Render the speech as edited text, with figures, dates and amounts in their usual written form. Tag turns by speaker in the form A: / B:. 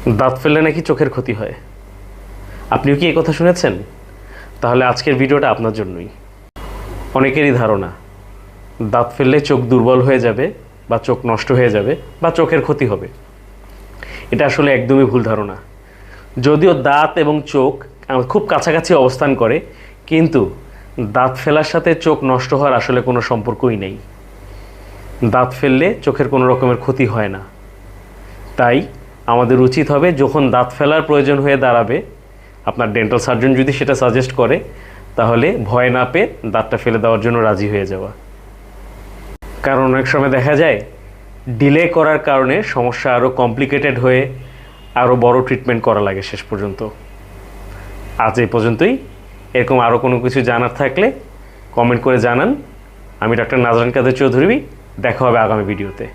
A: দাঁত ফেললে নাকি চোখের ক্ষতি হয়। আপনিও কি এই কথা শুনেছেন? তাহলে আজকের ভিডিওটা আপনার জন্যই। অনেকেরই ধারণা দাঁত ফেললে চোখ দুর্বল হয়ে যাবে বা চোখ নষ্ট হয়ে যাবে বা চোখের ক্ষতি হবে। এটা আসলে একদমই ভুল ধারণা। যদিও দাঁত এবং চোখ খুব কাছাকাছি অবস্থান করে, কিন্তু দাঁত ফেলার সাথে চোখ নষ্ট হওয়ার আসলে কোনো সম্পর্কই নেই। দাঁত ফেললে চোখের কোনো রকমের ক্ষতি হয় না। তাই আমাদের উচিত হবে যখন দাঁত ফেলার প্রয়োজন হয়ে দাঁড়াবে, আপনার ডেন্টাল সার্জন যদি সেটা সাজেস্ট করে, তাহলে ভয় না পেয়ে দাঁতটা ফেলে দেওয়ার জন্য রাজি হয়ে যাওয়া। কারণ অনেক সময় দেখা যায় ডিলে করার কারণে সমস্যা আরও কমপ্লিকেটেড হয়ে আরও বড় ট্রিটমেন্ট করা লাগে শেষ পর্যন্ত। আজ এই পর্যন্তই। এরকম আরও কোনো কিছু জানার থাকলে কমেন্ট করে জানান। আমি ডক্টর নাজরান কাদের চৌধুরী। দেখা হবে আগামী ভিডিওতে।